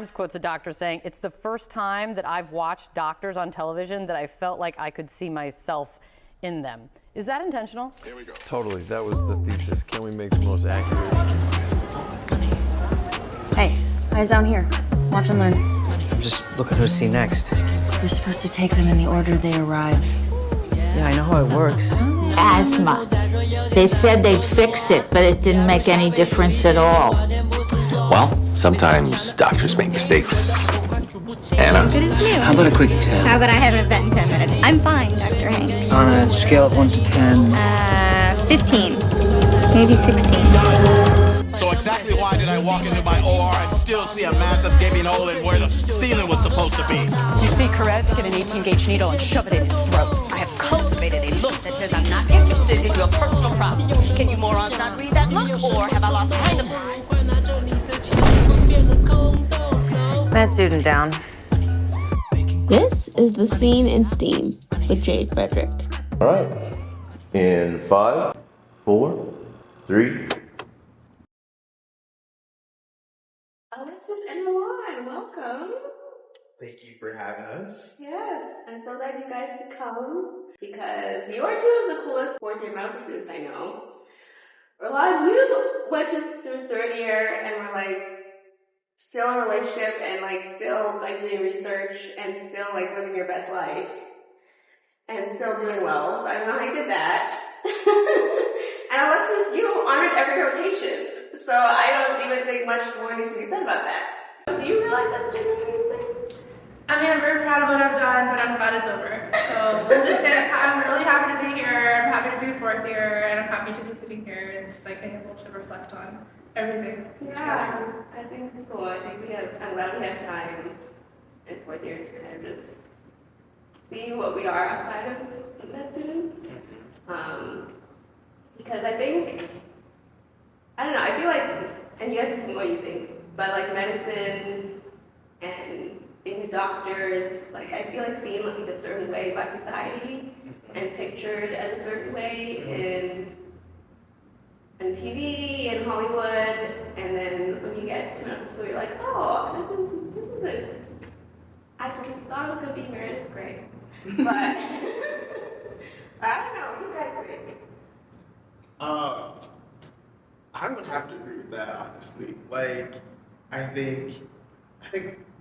Quotes a doctor saying, "It's the first time that I've watched doctors on television that I felt like I could see myself in them." Is that intentional? Here we go. Totally. That was the thesis. Can we make the most accurate? Hey, eyes down here. Watch and learn. I'm just looking who to see next. You're supposed to take them in the order they arrive. Yeah, I know how it works. Asthma. They said they'd fix it, but it didn't make any difference at all. Well, sometimes doctors make mistakes. Anna? Good as new. How about a quick exam? How about I have an event in 10 minutes? I'm fine, Dr. Hank. On a scale of 1 to 10. 15. Maybe 16. So exactly why did I walk into my OR and still see a massive gaping hole in where the ceiling was supposed to be? You see Karev get an 18-gauge needle and shove it in his throat. I have cultivated a look that says I'm not interested in your personal problems. Can you morons not read that look, or have I lost the hang of it? Med student down. This is The Scene in S.T.E.A.M with Jade Frederick. All right. In 5, 4, 3. Alexis and Relon, welcome. Thank you for having us. Yes, I'm so glad you guys could come because you are two of the coolest fourth-year medical students I know. Relon, you went through third year and were like still in a relationship and like still like doing research and still like living your best life and still doing well. So I don't know how you did that. And Alexis, you honored every rotation. So I don't even think much more needs to be said about that. Do you realize that's just amazing? I mean, I'm very proud of what I've done, but I'm glad it's over. So we'll just say I'm really happy to be here. I'm happy to be fourth year, and I'm happy to be sitting here and just like being able to reflect on everything. Yeah, I think it's cool. I think I'm glad we have time in fourth year to kind of just see what we are outside of med students. Because I think, I don't know, I feel like, and you guys can tell me what you think, but like medicine and being a doctor is like, I feel like seen like a certain way by society and pictured as a certain way in TV and Hollywood, and then when you get to medical school, you're like, oh, this is it. I just thought I was gonna be Meredith Grey, but I don't know. What do you guys think? I would have to agree with that, honestly. Like, I think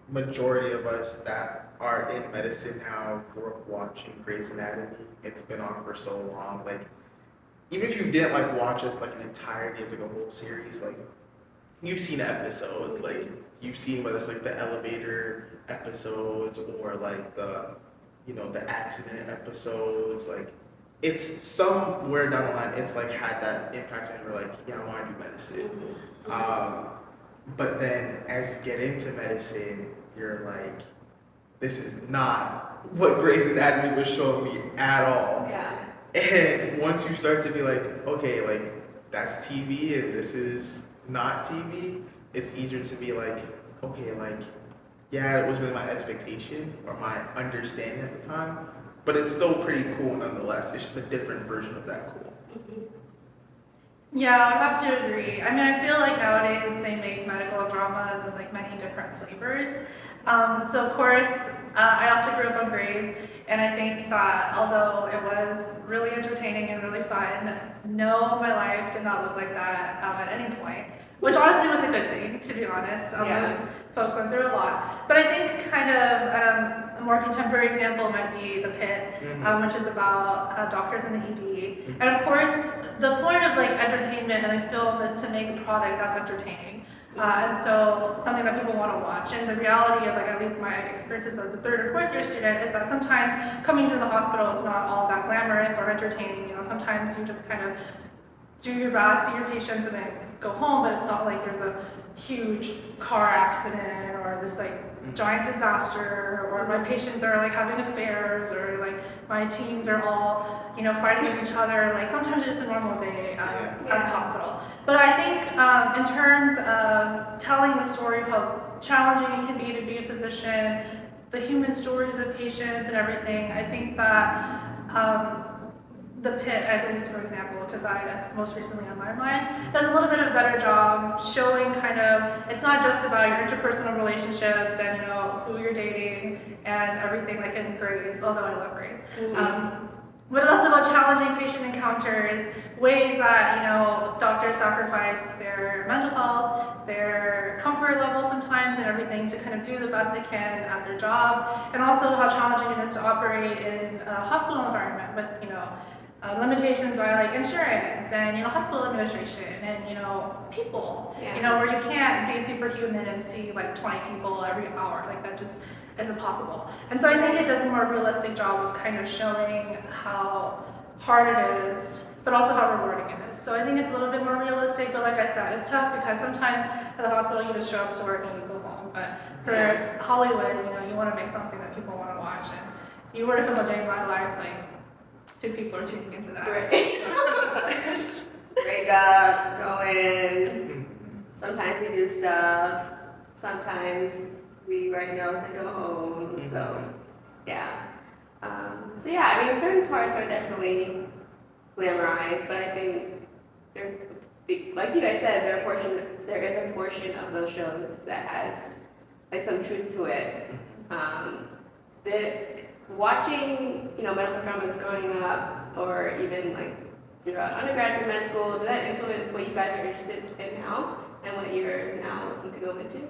majority of us that are in medicine now grew up watching Grey's Anatomy. It's been on for so long. Like, even if you didn't like watch us like an entirety as like a whole series, like you've seen episodes. Like you've seen whether it's like the elevator episodes or like the accident episodes. Like it's somewhere down the line, it's like had that impact and you're like, yeah, I want to do medicine. But then as you get into medicine, you're like, this is not what Grey's Anatomy was showing me at all. Yeah. And once you start to be like, okay, like that's TV and this is not TV, it's easier to be like, okay, like, yeah, it wasn't really my expectation or my understanding at the time, but it's still pretty cool nonetheless. It's just a different version of that cool. Yeah, I would have to agree. I mean, I feel like nowadays they make medical dramas in like many different flavors. So of course, I also grew up on Grey's, and I think that although it was really entertaining and really fun, no, my life did not look like that at any point, which honestly was a good thing, to be honest. Those folks went through a lot. But I think kind of a more contemporary example might be the Pitt, which is about doctors in the ED. And of course, the point of like entertainment and a film is to make a product that's entertaining. And so something that people want to watch. And the reality of like at least my experiences as a third or fourth year student is that sometimes coming to the hospital is not all that glamorous or entertaining. You know, sometimes you just kind of do your best, see your patients, and then go home. But it's not like there's a huge car accident or this like giant disaster, or my patients are like having affairs, or like my teens are all fighting with each other. Like sometimes it's just a normal day at the hospital. But I think in terms of telling the story of how challenging it can be a physician, the human stories of patients and everything, I think that the Pitt, at least for example, because that's most recently on my mind, does a little bit of a better job showing kind of, it's not just about your interpersonal relationships and, you know, who you're dating and everything like in Grey's, although I love Grey's. But it's also about challenging patient encounters, ways that, you know, doctors sacrifice their mental health, their comfort level sometimes and everything to kind of do the best they can at their job, and also how challenging it is to operate in a hospital environment with, you know, limitations by like insurance and, you know, hospital administration and, you know, people, you know, where you can't be superhuman and see like 20 people every hour, like that just isn't possible. And so I think it does a more realistic job of kind of showing how hard it is, but also how rewarding it is. So I think it's a little bit more realistic, but like I said, it's tough because sometimes at the hospital you just show up to work and you go home. But for Hollywood, you know, you want to make something that people want to watch. And you were to film a day in my life, like 2 people are tuning into that. Right. Wake up, go in. Sometimes we do stuff. Sometimes we write notes and go home. So, yeah. So yeah, I mean, certain parts are definitely glamorized, but I think there's, like you guys said, there is a portion of those shows that has like some truth to it. Watching, you know, medical dramas growing up, or even like throughout undergrad through med school, did that influence what you guys are interested in now and what you're now looking to go into?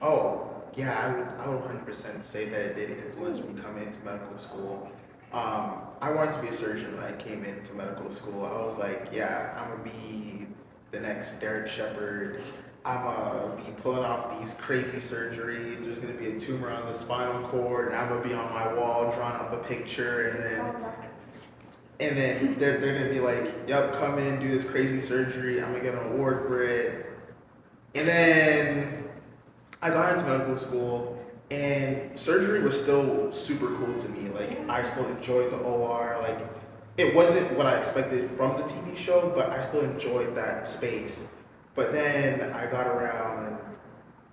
Oh, yeah, I would 100% say that it did influence me coming into medical school. I wanted to be a surgeon when I came into medical school. I was like, yeah, I'm gonna be the next Derek Shepard. I'm gonna be pulling off these crazy surgeries. There's gonna be a tumor on the spinal cord, and I'm gonna be on my wall drawing out the picture, and then they're gonna be like, yep, come in, do this crazy surgery. I'm gonna get an award for it. And then I got into medical school, and surgery was still super cool to me. Like, I still enjoyed the OR. Like, it wasn't what I expected from the TV show, but I still enjoyed that space. But then I got around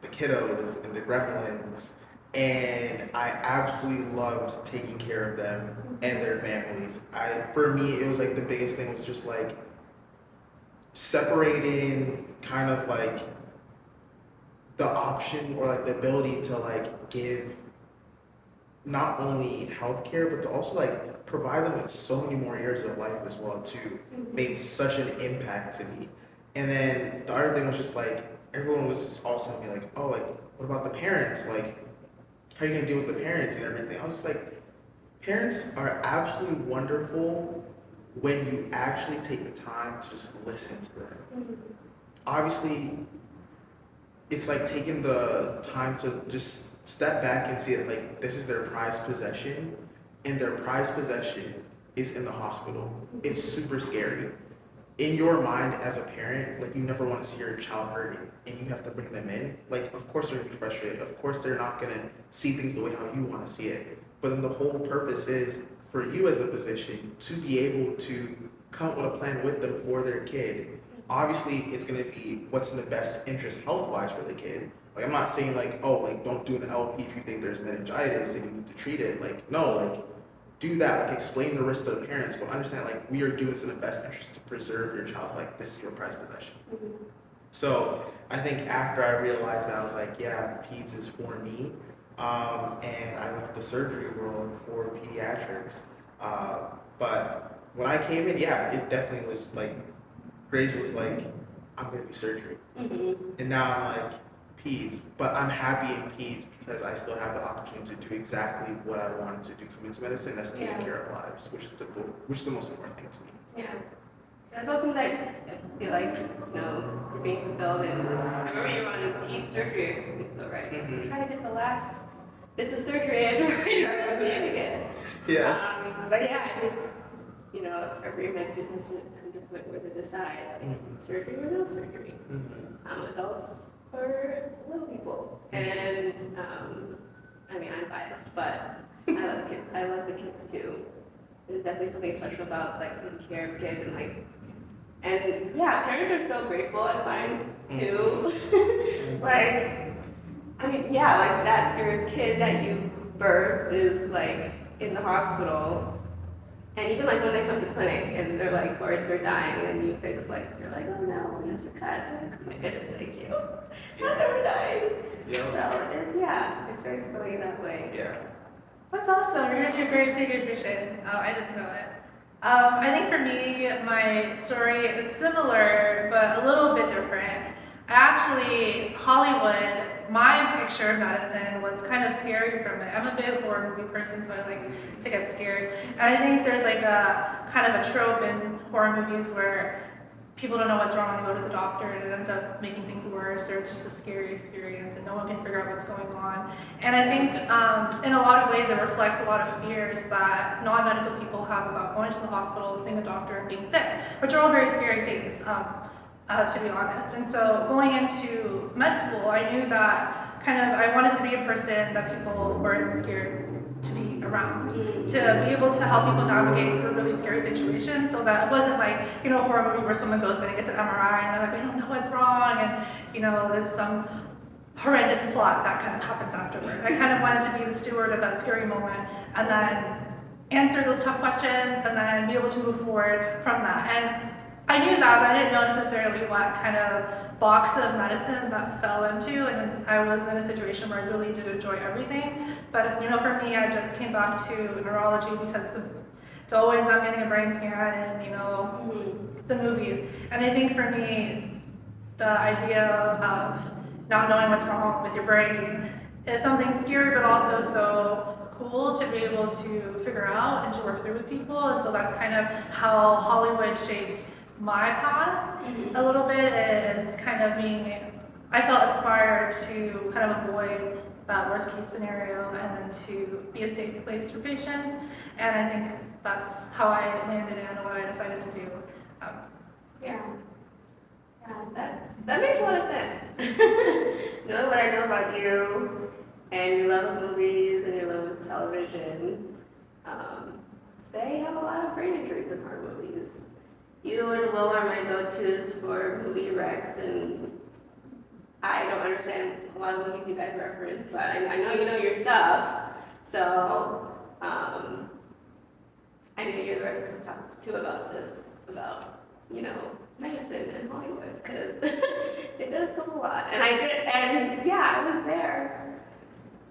the kiddos and the gremlins, and I absolutely loved taking care of them and their families. For me, it was like the biggest thing was just like separating kind of like the option or like the ability to like give not only healthcare, but to also like provide them with so many more years of life as well too, made such an impact to me. And then the other thing was just like, everyone was just all of a sudden be like, oh, like, what about the parents? Like, how are you gonna deal with the parents and everything? I was just like, parents are absolutely wonderful when you actually take the time to just listen to them. Obviously, it's like taking the time to just step back and see it like this is their prized possession, and their prized possession is in the hospital. It's super scary. In your mind as a parent, like you never want to see your child hurting and you have to bring them in. Like, of course they're gonna be frustrated. Of course they're not gonna see things the way how you want to see it. But then the whole purpose is for you as a physician to be able to come up with a plan with them for their kid. Obviously, it's gonna be what's in the best interest health-wise for the kid. Like, I'm not saying like, oh, like don't do an LP if you think there's meningitis and you need to treat it. Like, no, like do that, like explain the risk to the parents, but understand like we are doing this in the best interest to preserve your child's life. This is your prized possession. So I think after I realized that, I was like, yeah, peds is for me. And I left the surgery world for pediatrics. But when I came in, yeah, it definitely was like, Grace was like, I'm gonna do surgery. And now I'm like, peds, but I'm happy in peds because I still have the opportunity to do exactly what I wanted to do coming into medicine, that's taking care of lives, which is the most important thing to me. Yeah. That's also that I feel like, you know, you're being fulfilled, and I remember you were on peds surgery a couple weeks ago, right? You're trying to get the last bits of surgery in again. Yes. But yeah, I think, you know, every med student has to come to the point where they decide, like, surgery or no surgery. Adults or little people. And I mean, I'm biased, but I love the kids too. There's definitely something special about like taking care of kids and yeah, parents are so grateful, I find too. Like, I mean, yeah, like that your kid that you birthed is like in the hospital, And even like when they come to clinic and they're like, or they're dying and you fix like, you're like, oh no, just a cut. Like, oh my goodness, thank you. Not ever died. Yeah. So, yeah, it's very fulfilling that way. Yeah. That's awesome. You're gonna do a great pediatrician. Oh, I just know it. I think for me, my story is similar, but a little bit different. Hollywood, my picture of medicine was kind of scary for me. I'm a big horror movie person, so I like to get scared. And I think there's like a kind of a trope in horror movies where people don't know what's wrong and they go to the doctor and it ends up making things worse, or it's just a scary experience and no one can figure out what's going on. And I think in a lot of ways it reflects a lot of fears that non-medical people have about going to the hospital, seeing a doctor, and being sick, which are all very scary things, to be honest. And so going into med school, I knew that I wanted to be a person that people weren't scared to be around, to be able to help people navigate through really scary situations, so that it wasn't like, a horror movie where someone goes in and gets an MRI and they're like, I don't know what's wrong, and there's some horrendous plot that kind of happens afterward. I kind of wanted to be the steward of that scary moment and then answer those tough questions and then be able to move forward from that. And I knew that, but I didn't know necessarily what kind of box of medicine that fell into, and I was in a situation where I really did enjoy everything. But for me, I just came back to neurology because it's always them getting a brain scan and the movies. And I think for me, the idea of not knowing what's wrong with your brain is something scary, but also so cool to be able to figure out and to work through with people. And so that's kind of how Hollywood shaped my path a little bit, is kind of I felt inspired to kind of avoid that worst case scenario and then to be a safe place for patients. And I think that's how I landed in what I decided to do. Yeah, that makes a lot of sense. Knowing what I know about you and your love of movies and your love of television, they have a lot of brain injuries in horror movies. You and Will are my go-tos for movie recs, and I don't understand a lot of the movies you guys reference, but I know you know your stuff, so I know you're the right person to talk to about this, about, medicine in Hollywood, because it does come a lot. And I was there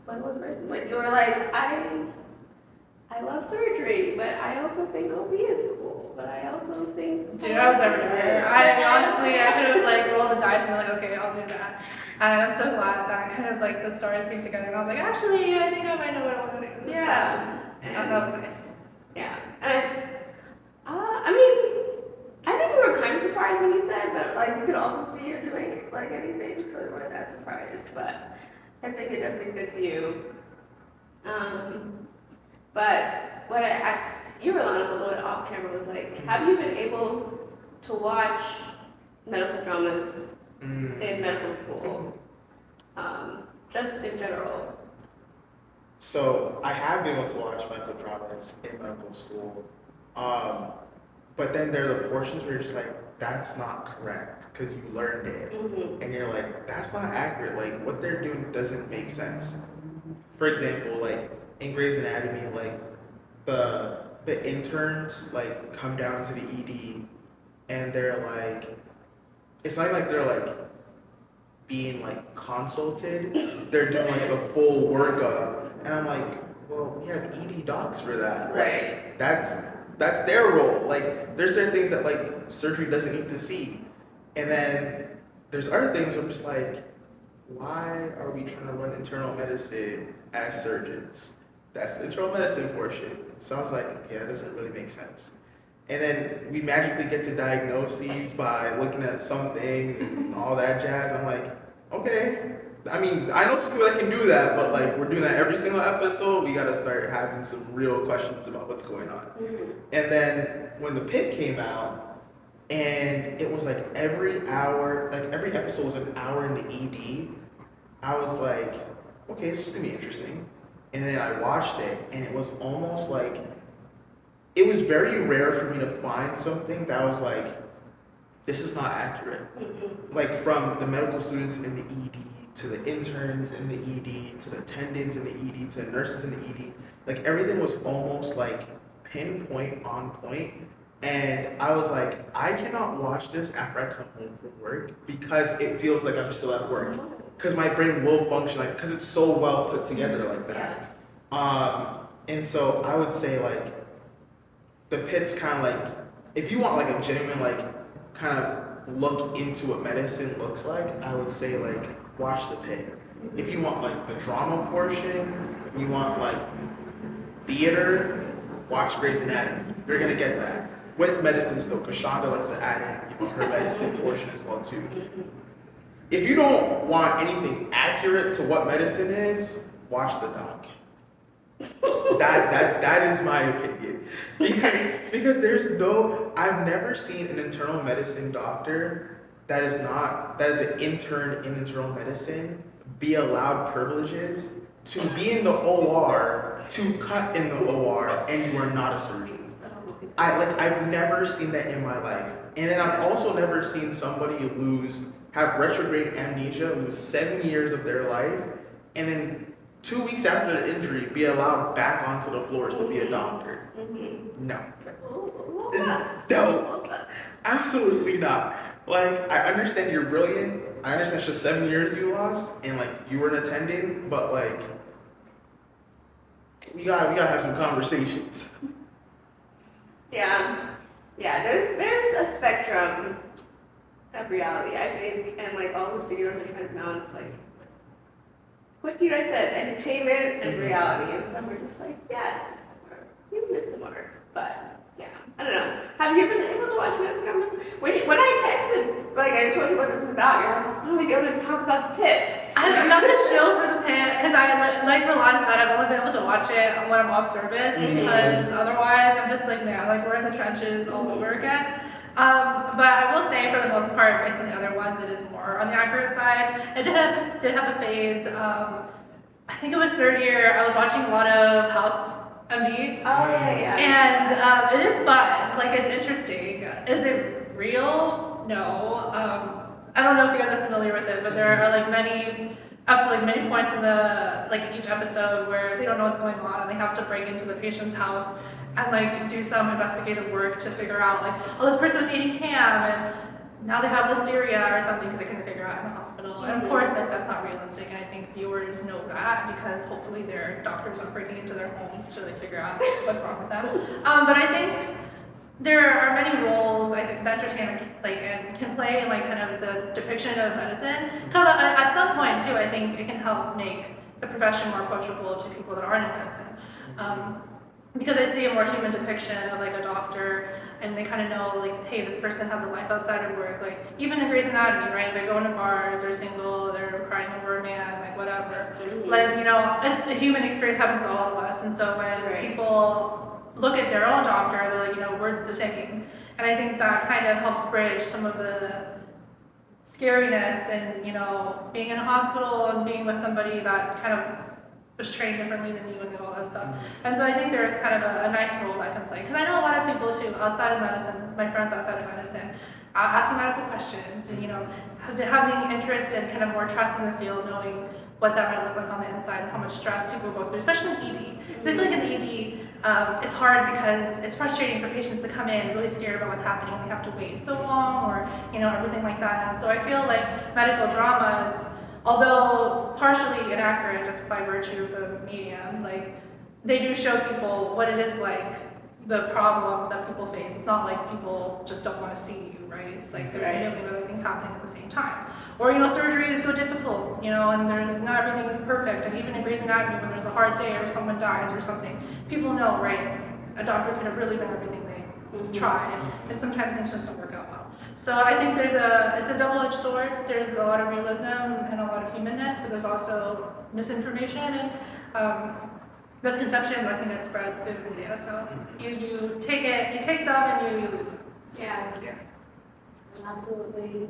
when it was written, when you were like, I love surgery, but I also think OB is cool. But I also think... Dude, I was everywhere. Honestly, I could have rolled the dice and been like, okay, I'll do that. And I'm so glad that kind of the stars came together and I was like, actually, I think I might know what I want to do. Yeah. So, that was nice. Yeah. And I think we were kind of surprised when you said, but we could also see you doing anything, so we weren't that surprised. But I think it definitely fits you. But what I asked you, Relon, a little bit off camera was have you been able to watch medical dramas in medical school? Just in general. So I have been able to watch medical dramas in medical school. But then there are the portions where you're just that's not correct because you learned it. And you're like, that's not accurate. What they're doing doesn't make sense. For example, in Grey's Anatomy, the interns come down to the ED and they're it's not like they're being consulted. They're doing the full workup, and I'm like, well, we have ED docs for that. Right. That's their role. There's certain things that surgery doesn't need to see, and then there's other things where I'm just why are we trying to run internal medicine as surgeons? That's the internal medicine portion. So I was like, yeah, that doesn't really make sense. And then we magically get to diagnoses by looking at some things and all that jazz. I'm like, okay. I know some people that can do that, but we're doing that every single episode. We got to start having some real questions about what's going on. And then when the Pitt came out, and it was every hour, every episode was an hour in the ED, I was like, okay, this is gonna be interesting. And then I watched it, and it was almost it was very rare for me to find something that was this is not accurate. From the medical students in the ED, to the interns in the ED, to the attendants in the ED, to the nurses in the ED, everything was almost pinpoint on point. And I was like, I cannot watch this after I come home from work because it feels like I'm still at work. Because my brain will function like, because it's so well put together like that. And so I would say like, the Pitt's kind of like, if you want like a genuine like kind of look into what medicine looks like, I would say like watch the Pitt. If you want like the drama portion, you want like theater, watch Grey's Anatomy. You're gonna get that. With medicine still, because Shonda likes to add in her medicine portion as well too. If you don't want anything accurate to what medicine is, watch the doc. That is my opinion. Because there's no, I've never seen an internal medicine doctor that is an intern in internal medicine be allowed privileges to be in the OR, to cut in the OR, and you are not a surgeon. I've never seen that in my life. And then I've also never seen somebody have retrograde amnesia, lose 7 years of their life, and then 2 weeks after the injury be allowed back onto the floors to be a doctor. No. No. Absolutely not. Like, I understand you're brilliant. I understand it's just 7 years you lost, and like you weren't attending, but like we gotta have some conversations. Yeah, there's a spectrum of reality, I think, and like all the studios are trying to balance like what you guys said, entertainment and reality, and some are just like, yes, you missed the mark, but yeah, I don't know. Have you been able to watch medical dramas? When I texted, like I told you what this is about, you're like, oh, we go to talk about the Pitt. I'm not to chill for the Pitt, because like Relon said, I've only been able to watch it when I'm off service, because otherwise I'm just like, man, like we're in the trenches all over again. But I will say, for the most part, based on the other ones, it is more on the accurate side. It did have a phase. I think it was third year. I was watching a lot of House MD. Oh yeah. And it is fun. Like, it's interesting. Is it real? No. I don't know if you guys are familiar with it, but there are like many points in each episode where they don't know what's going on and they have to break into the patient's house and like do some investigative work to figure out like, oh, this person was eating ham and now they have listeria or something because they couldn't figure out in the hospital. And of course, like, that's not realistic, and I think viewers know that because hopefully their doctors are breaking into their homes to like figure out what's wrong with them. But I think there are many roles I think that entertainment can play in like kind of the depiction of medicine. Because at some point too, I think it can help make the profession more approachable to people that aren't in medicine. Because I see a more human depiction of like a doctor, and they kind of know like, hey, this person has a life outside of work. Like even in Grey's Anatomy, right? They're going to bars, they're single, they're crying over a man, like whatever. Like, you know, it's a human experience, happens to all of us. And so when people look at their own doctor, they're like, you know, we're the same. And I think that kind of helps bridge some of the scariness and, you know, being in a hospital and being with somebody that kind of was trained differently than you and all that stuff. And so I think there is kind of a nice role that can play. Because I know a lot of people too, outside of medicine, my friends outside of medicine, asking medical questions and, you know, having interest and kind of more trust in the field, knowing what that might look like on the inside and how much stress people go through, especially in ED. Because I feel like in the ED, it's hard because it's frustrating for patients to come in really scared about what's happening and they have to wait so long or, you know, everything like that. And so I feel like medical dramas, although partially inaccurate just by virtue of the medium, like they do show people what it is like, the problems that people face. It's not like people just don't want to see you, right? It's like there's a million other things happening at the same time. Or, you know, surgeries go difficult, you know, and not everything is perfect. And even in Grey's Anatomy, when there's a hard day or someone dies or something, people know, right, a doctor could have really done everything they tried. And sometimes things just don't work out well. So I think it's a double-edged sword. There's a lot of realism and a lot of humanness, but there's also misinformation and misconceptions, I think, that spread through the media. So you take some and you lose some. Yeah. Absolutely.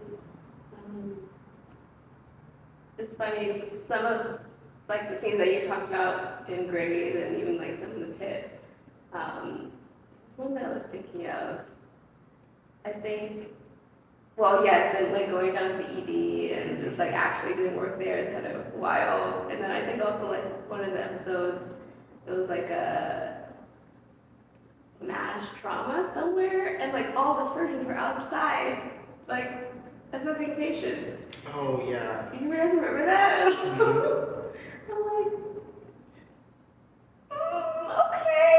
It's funny, some of like the scenes that you talked about in Grey's and even like some in the Pitt. One that I was thinking of, I think, well, yes, and like going down to the ED and just like actually doing work there is kind of wild. And then I think also like one of the episodes, it was like mass trauma somewhere, and like all the surgeons were outside, like assessing patients. Oh yeah. You guys remember that? Mhm. I'm like, okay,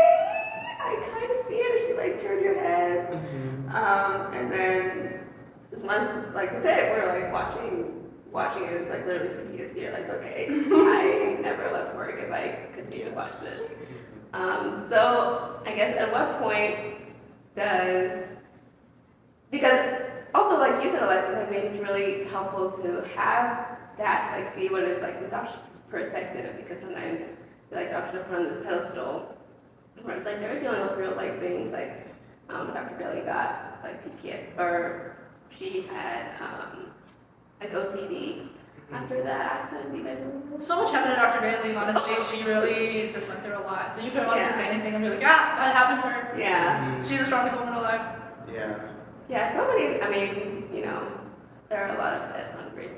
I kind of see it. She like turned her head, and then this month's like the Pitt, we're like watching it. It's like literally PTSD. You're like, okay, I never left work if I continue to watch this. So I guess at what point because also like you said, Alexis, I think it's really helpful to have that to like see what is like the doctor's perspective, because sometimes like doctors are put on this pedestal where it's like they're dealing with real life things. Like Dr. Bailey got like PTSD, or she had like OCD after that accident. Do you guys remember? So much happened to Dr. Bailey, honestly. She really just went through a lot. So you couldn't honestly say anything and be like, yeah, that happened to her. Yeah. She's the strongest woman alive. Yeah. Yeah, so many, I mean, you know, there are a lot of deaths on Grace,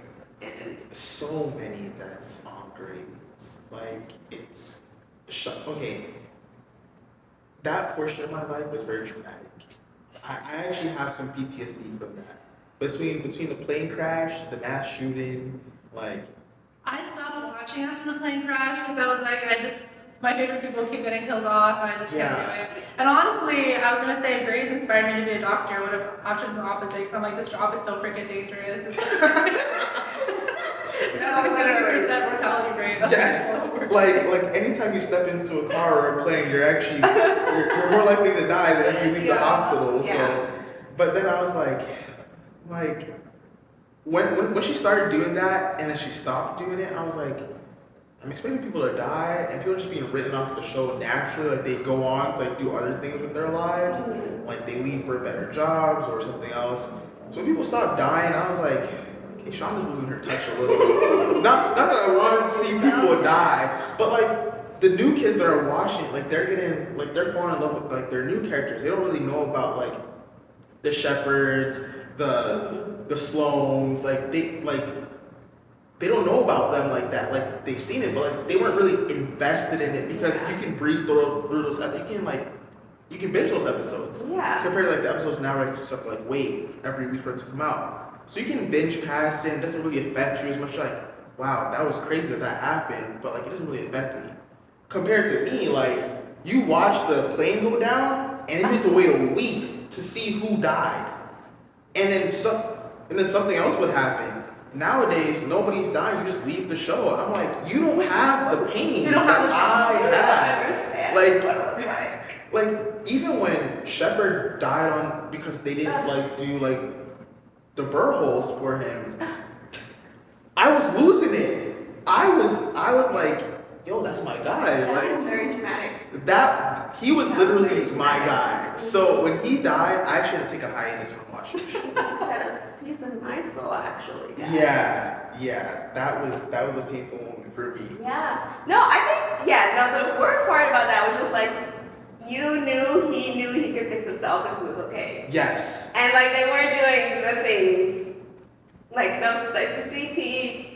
and So many deaths on Grace. Like, it's okay. That portion of my life was very traumatic. I actually have some PTSD from that. Between the plane crash, the mass shooting, like. I stopped watching after the plane crash because I was like, my favorite people keep getting killed off, and I just can't do it. And honestly, I was gonna say if Grace inspired me to be a doctor, I would have optioned the opposite, because I'm like, this job is so freaking dangerous. It's like a 50% mortality rate. Yes. Like anytime you step into a car or a plane, you're more likely to die than if you leave the hospital. Yeah. So, but then I was like when she started doing that and then she stopped doing it, I was like, I'm expecting people to die and people are just being written off the show naturally. Like they go on to like do other things with their lives, like they leave for better jobs or something else. So when people stopped dying, I was like, okay, Shonda's losing her touch a little. not that I wanted to see people die, but like the new kids that are watching, like they're falling in love with like their new characters. They don't really know about like the Shepherds, the Sloans, like they don't know about them like that. Like they've seen it, but like they weren't really invested in it, because you can breeze through those episodes. You can binge those episodes. Yeah. Compared to like the episodes now where you just have to like wait every week for it to come out. So you can binge past it, and it doesn't really affect you as much. Like, wow, that was crazy that happened, but like it doesn't really affect me. Compared to me, like you watch the plane go down and you have to wait a week to see who died. And then something else would happen. Nowadays, nobody's dying. You just leave the show. I'm like, you don't have the pain that I have. Like even when Shepard died because they didn't like do like the burr holes for him, I was losing it. I was like, yo, that's my guy. That was very dramatic. He was literally my guy. So when he died, I actually had to take a hiatus from watching the show. That was a piece of my soul, actually. Yeah. That was a painful moment for me. Yeah. No, I think, the worst part about that was just like, he knew he could fix himself if he was okay. Yes. And like they weren't doing the things, like those, like the CT,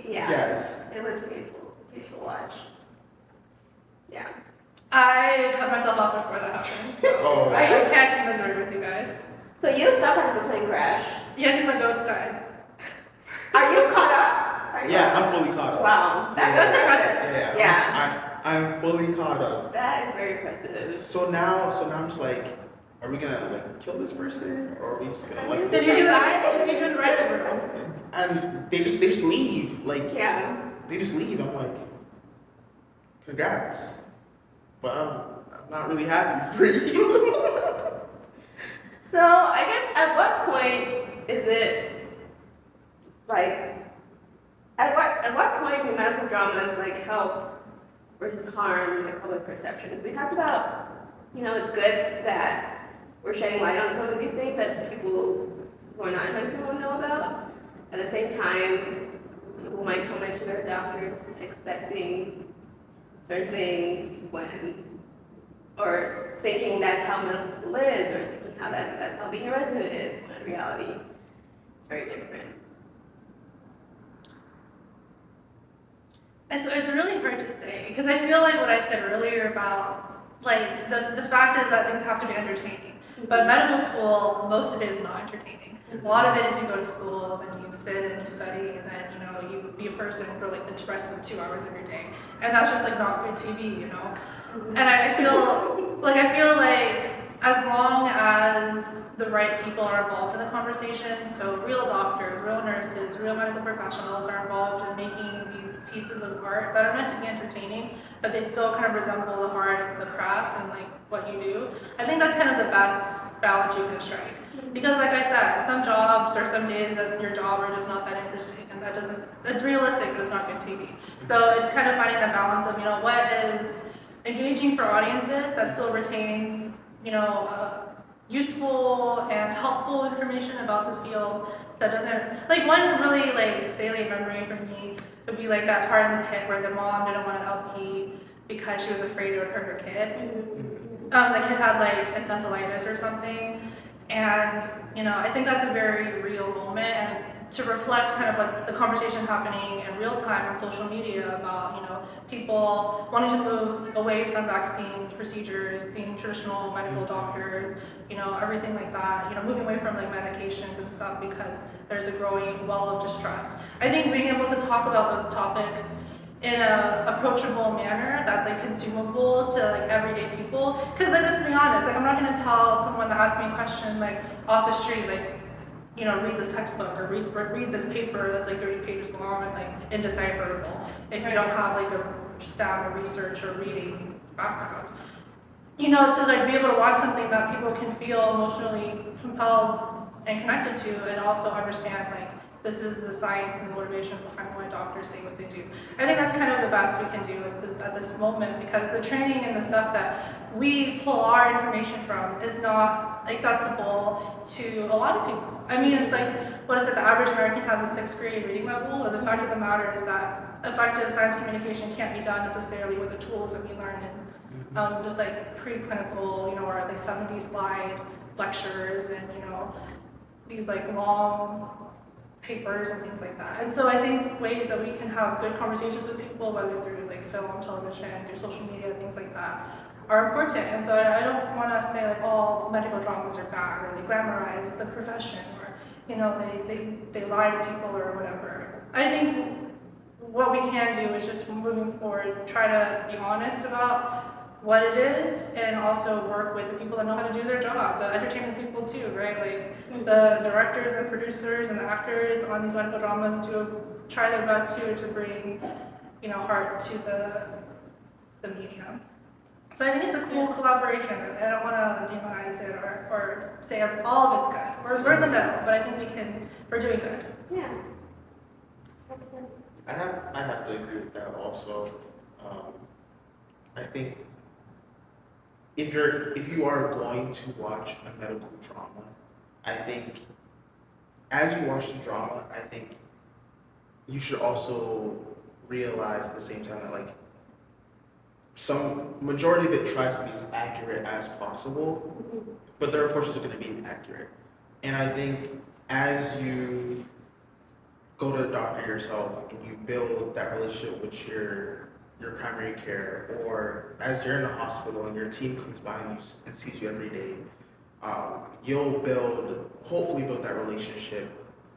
Yes. It was painful to watch. Yeah. I cut myself off before that happened, so I can't commiserate with you guys. So you stopped after the plane crash? Yeah, because my goats died. Are you caught up? I'm fully caught up. Wow, that's impressive. Yeah. I'm fully caught up. That is very impressive. So now I'm just like, are we gonna like kill this person, or are we just gonna like? Did you do that? Did you do the right room? And they just leave. Like they just leave. I'm like, congrats, but I'm not really happy for you. So I guess at what point is it like? At what point do medical dramas like help versus harm like public perception? We talked about, it's good that we're shedding light on some of these things that people who are not in medicine won't know about. At the same time, people might come into their doctors expecting certain things or thinking that's how medical school is, or thinking how that's how being a resident is, when in reality, it's very different. It's really hard to say, because I feel like what I said earlier about like the fact is that things have to be entertaining. But medical school, most of it is not entertaining. A lot of it is you go to school and you sit and you study and then you be a person for like the rest of the 2 hours of your day, and that's just like not good TV, And I feel like as long as the right people are involved in the conversation, so real doctors, real nurses, real medical professionals are involved in making these pieces of art that are meant to be entertaining, but they still kind of resemble the heart of the craft and like what you do. I think that's kind of the best balance you can strike. Because like I said, some jobs or some days that your job are just not that interesting, and that doesn't, it's realistic, but it's not good TV. So it's kind of finding that balance of, what is engaging for audiences that still retains, useful and helpful information about the field that doesn't, like one really like salient memory for me would be like that part in the Pitt where the mom didn't want an LP because she was afraid it would hurt her kid. The kid had like encephalitis or something, and I think that's a very real moment, and to reflect kind of what's the conversation happening in real time on social media about people wanting to move away from vaccines, procedures, seeing traditional medical doctors, everything like that, moving away from like medications and stuff because there's a growing well of distrust. I think being able to talk about those topics in a approachable manner that's like consumable to like everyday people, because like let's be honest, like I'm not going to tell someone that asks me a question like off the street like read this textbook or read this paper that's like 30 pages long and like indecipherable if you don't have like a STEM or research or reading background. To like be able to watch something that people can feel emotionally compelled and connected to, and also understand like this is the science and the motivation behind why doctors say what they do. I think that's kind of the best we can do at this moment, because the training and the stuff that we pull our information from is not accessible to a lot of people. I mean, it's like, what is it, the average American has a 6th grade reading level, and the fact of the matter is that effective science communication can't be done necessarily with the tools that we learn in just like preclinical, or like 70 slide lectures and, these like long papers and things like that. And so I think ways that we can have good conversations with people, whether through like film, television, through social media, things like that, are important. And so I don't want to say like all medical dramas are bad or they glamorize the profession or they lie to people or whatever. I think what we can do is just moving forward, try to be honest about what it is, and also work with the people that know how to do their job, the entertainment people too, right? Like the directors and producers and the actors on these medical dramas do try their best to bring, heart to the medium. So I think it's a cool collaboration. I don't want to demonize it or say all of it's good. We're in the middle, but I think we're doing good. Yeah. I have to agree with that also. I think if you are going to watch a medical drama, I think as you watch the drama, I think you should also realize at the same time that like some majority of it tries to be as accurate as possible, but there are portions that are going to be inaccurate. And I think as you go to the doctor yourself and you build that relationship with your primary care, or as you're in the hospital and your team comes by and sees you every day, you'll hopefully build that relationship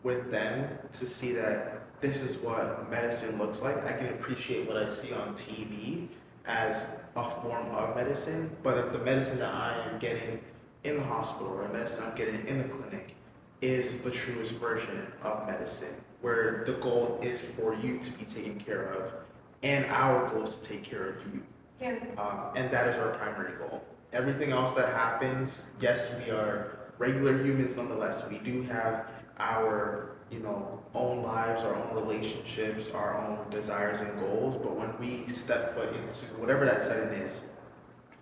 with them to see that this is what medicine looks like. I can appreciate what I see on TV as a form of medicine, but the medicine that I am getting in the hospital or the medicine I'm getting in the clinic is the truest version of medicine, where the goal is for you to be taken care of, and our goal is to take care of you. Yeah. And that is our primary goal. Everything else that happens, yes, we are regular humans nonetheless. We do have our own lives, our own relationships, our own desires and goals, but when we step foot into whatever that setting is,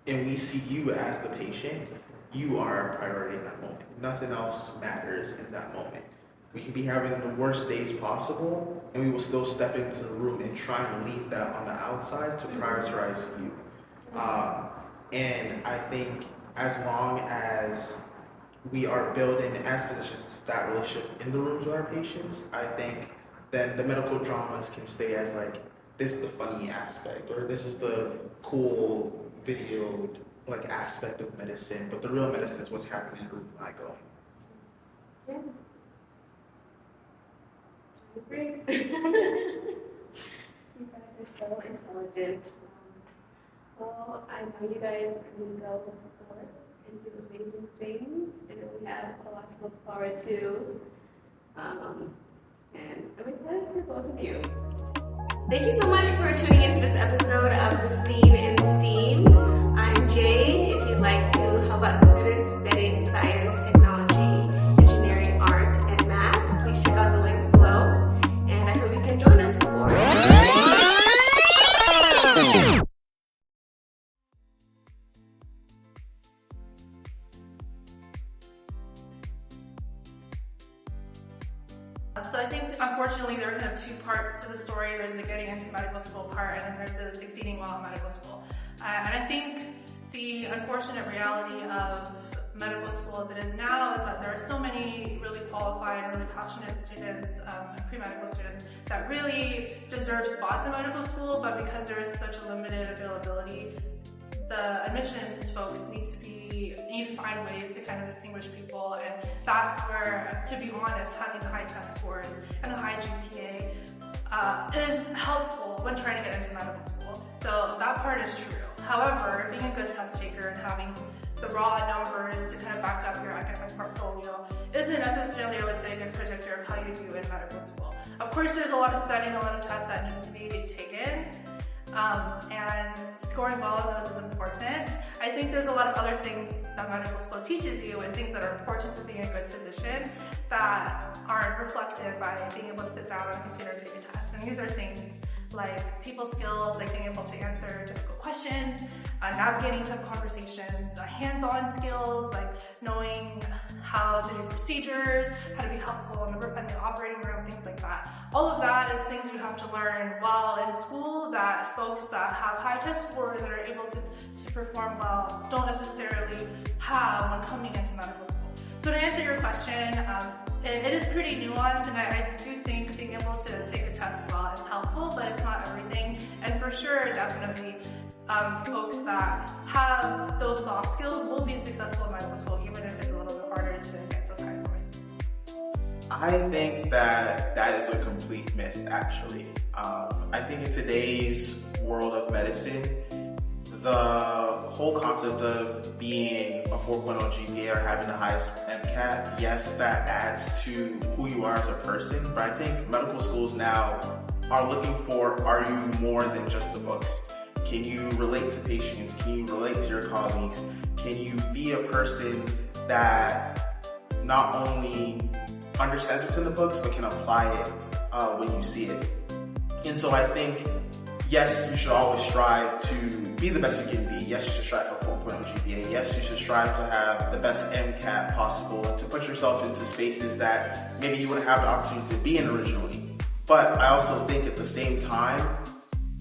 and we see you as the patient, you are our priority in that moment. Nothing else matters in that moment. We can be having the worst days possible, and we will still step into the room and try and leave that on the outside to prioritize you. And I think as long as we are building as physicians that relationship in the rooms with our patients, I think then the medical dramas can stay as like, this is the funny aspect, or this is the cool video like aspect of medicine, but the real medicine is what's happening in the room when I go. Yeah. I agree. You guys are so intelligent. Well, I know you guys are going to go forth and do amazing things, and we have a lot to look forward to. And I'm excited for both of you. Thank you so much for tuning into this episode of The Scene in STEAM. I'm Jade. If you'd like to help out the students studying science, technology, engineering, art, and math, please check out the links below. And I hope you can join us for So I think, unfortunately, there are kind of two parts to the story. There's the getting into medical school part, and then there's the succeeding while in medical school. And I think the unfortunate reality of medical school as it is now is that there are so many really qualified, really passionate students, pre-medical students, that really deserve spots in medical school, but because there is such a limited availability, the admissions folks need to find ways to kind of distinguish people, and that's where, to be honest, having high test scores and a high GPA is helpful when trying to get into medical school. So that part is true. However, being a good test taker and having the raw numbers to kind of back up your academic portfolio isn't necessarily, I would say, a good predictor of how you do in medical school. Of course, there's a lot of studying, a lot of tests that needs to be taken. And scoring well in those is important. I think there's a lot of other things that medical school teaches you and things that are important to being a good physician that aren't reflected by being able to sit down on a computer and take a test. And these are things like people skills, like being able to answer difficult questions, navigating tough conversations, hands-on skills, like knowing how to do procedures, how to be helpful in the operating room, things like that. All of that is things you have to learn while in school that folks that have high test scores that are able to perform well don't necessarily have when coming into medical school. So to answer your question, it is pretty nuanced, and I do think being able to take a test well is helpful, but it's not everything. And for sure, definitely, folks that have those soft skills will be successful in medical school, even if it's a little bit harder to get those high scores. I think that is a complete myth, actually. I think in today's world of medicine, the whole concept of being a 4.0 GPA or having the highest MCAT, yes, that adds to who you are as a person, but I think medical schools now are looking for, are you more than just the books? Can you relate to patients? Can you relate to your colleagues? Can you be a person that not only understands what's in the books, but can apply it when you see it? And so I think, yes, you should always strive to be the best you can be. Yes, you should strive for 4.0 GPA. Yes, you should strive to have the best MCAT possible and to put yourself into spaces that maybe you wouldn't have the opportunity to be in originally. But I also think at the same time,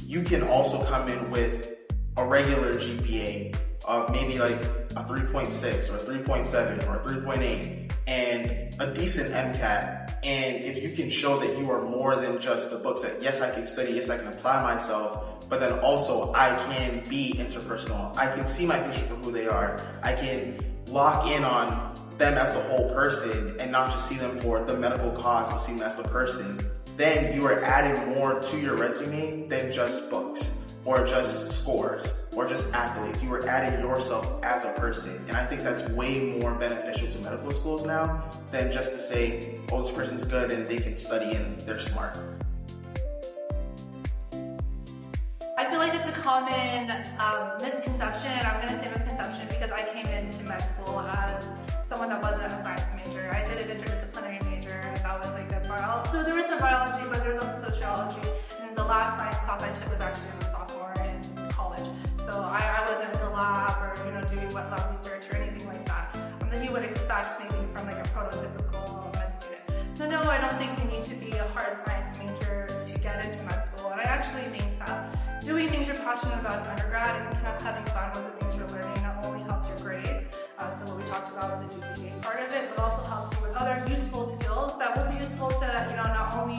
you can also come in with a regular GPA of maybe like a 3.6 or a 3.7 or a 3.8 and a decent MCAT. And if you can show that you are more than just the books, that yes, I can study, yes, I can apply myself, but then also I can be interpersonal. I can see my patient for who they are. I can lock in on them as the whole person and not just see them for the medical cause, but see them as the person. Then you are adding more to your resume than just books or just scores or just accolades. You are adding yourself as a person. And I think that's way more beneficial to medical schools now than just to say, oh, this person's good and they can study and they're smart. I feel like it's a common misconception, and I'm going to say misconception because I came into med school as someone that wasn't a science major. I did an interdisciplinary major, and that was like the biology. So there was some biology, but there was also sociology. And the last science class I took was actually as a sophomore in college. So I wasn't in the lab or doing wet lab research or anything like that that you would expect maybe from like a prototypical med student. So no, I don't think you need to be a hard science major to get into med school. And I actually think that doing things you're passionate about in undergrad and kind of having fun with the things you're learning not only helps your grades, so what we talked about with the GPA part of it, but also helps you with other useful skills that will be useful to not only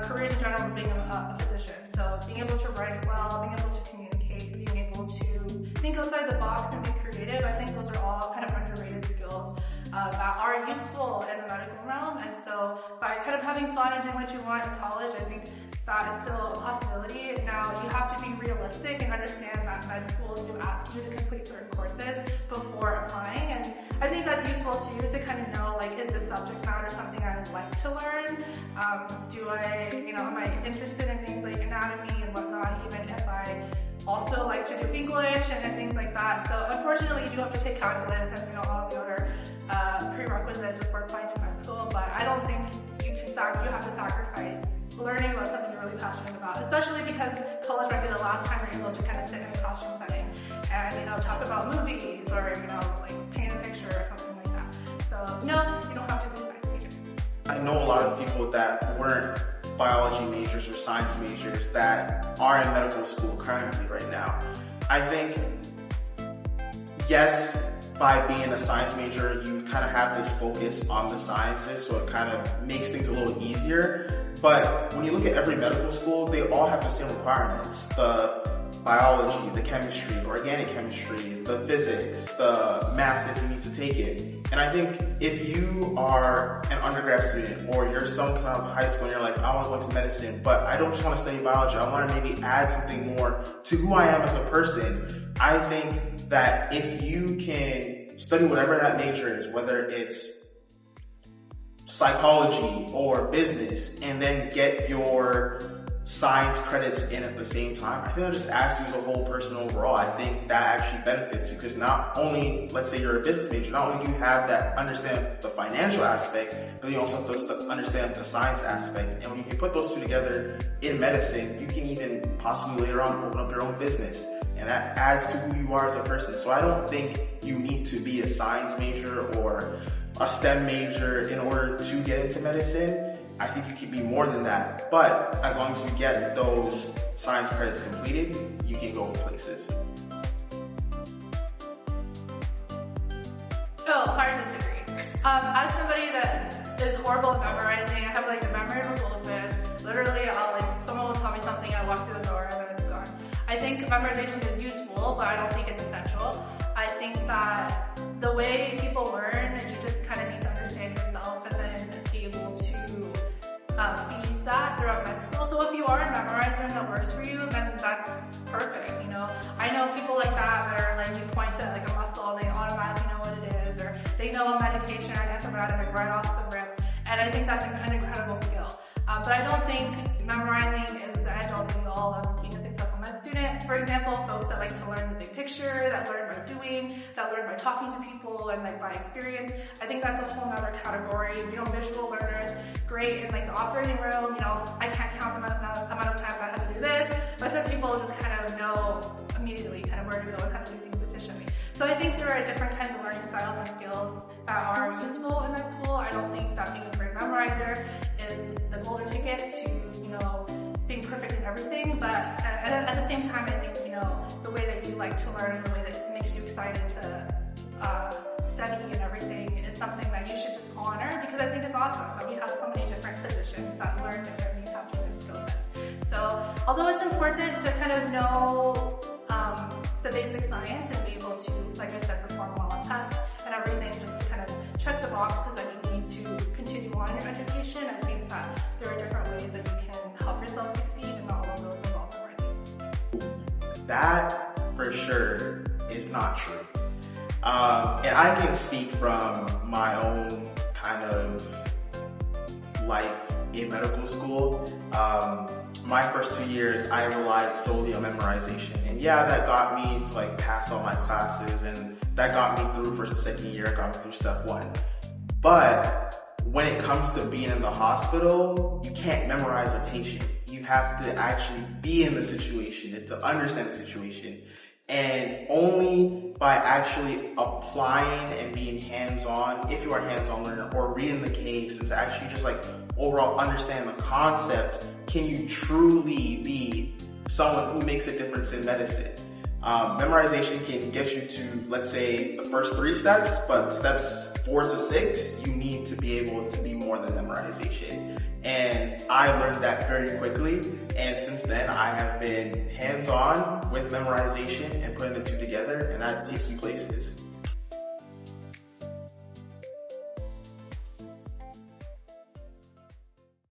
careers in general, but being a physician. So being able to write well, being able to communicate, being able to think outside the box and be creative. I think those are all kind of underrated skills that are useful in the medical realm. And so by kind of having fun and doing what you want in college, I think that is still a possibility. Now, you have to be realistic and understand that med schools do ask you to complete certain courses before applying. And I think that's useful too, to kind of know, like, is this subject matter something I would like to learn? Am I interested in things like anatomy and whatnot, even if I also like to do English and things like that. So unfortunately, you do have to take calculus and all the other prerequisites before applying to med school. But I don't think you have to sacrifice learning about something you're really passionate about, especially because college might be the last time you're able to kind of sit in a classroom setting and talk about movies or like paint a picture or something like that. So no, you don't have to be a science major. I know a lot of people that weren't biology majors or science majors that are in medical school currently right now. I think, yes, by being a science major, you kind of have this focus on the sciences, so it kind of makes things a little easier. But when you look at every medical school, they all have the same requirements. The biology, the chemistry, the organic chemistry, the physics, the math if you need to take it. And I think if you are an undergrad student or you're some kind of high school and you're like, I want to go into medicine, but I don't just want to study biology, I want to maybe add something more to who I am as a person, I think that if you can study whatever that major is, whether it's psychology or business, and then get your science credits in at the same time, I think that just adds to you as a whole person overall. I think that actually benefits you because not only, let's say you're a business major, not only do you have that understand the financial aspect, but you also have to understand the science aspect. And when you can put those two together in medicine, you can even possibly later on open up your own business. And that adds to who you are as a person. So I don't think you need to be a science major or a STEM major in order to get into medicine. I think you can be more than that. But as long as you get those science credits completed, you can go places. Oh, hard to disagree. As somebody that is horrible at memorizing, I have like the memory of a goldfish. Literally, someone will tell me something, I walk through the door, and then it's gone. I think memorization is useful, but I don't think it's essential. I think that the way people learn, you just kind of need to understand yourself and then be able to feed that throughout med school. So if you are a memorizer and that works for you, then that's perfect. I know people like that are like, you point to like a muscle, they automatically know what it is, or they know a medication or an antibiotic right off the rip. And I think that's an incredible skill. But I don't think memorizing is the end-all be-all of being a successful med student. For example, folks that like to learn the big picture, that learn by doing, that learn by talking to people and like by experience, I think that's a whole other category. Visual learners, great in like the operating room. I can't count the amount of times I had to do this, but some people just kind of know immediately kind of where to go and how to do things efficiently. So I think there are different kinds of learning styles and skills that are useful in med school. I don't think that being a great memorizer is the golden ticket to, being perfect in everything, but at the same time, I think, the way that you like to learn and the way that makes you excited to study and everything is something that you should just honor, because I think it's awesome that we have so many different physicians that learn differently and have different skill sets. So although it's important to kind of know the basic science and be able to, like I said, perform well on tests and everything, just to kind of check the boxes that you need to continue on your education, I think that there are different ways that you can help yourself succeed, and not all of those involve memorizing. That for sure is not true. And I can speak from my own kind of life in medical school. My first 2 years, I relied solely on memorization. And yeah, that got me to like pass all my classes, and that got me through first and second year, got me through step one. But when it comes to being in the hospital, you can't memorize a patient. You have to actually be in the situation and to understand the situation. And only by actually applying and being hands-on, if you are a hands-on learner, or reading the case and to actually just like overall understand the concept, can you truly be someone who makes a difference in medicine. Memorization can get you to, let's say, the first 3 steps, but steps 4 to 6, you need to be able to be more than memorization. And I learned that very quickly, and since then I have been hands-on with memorization and putting the two together, and that takes me places.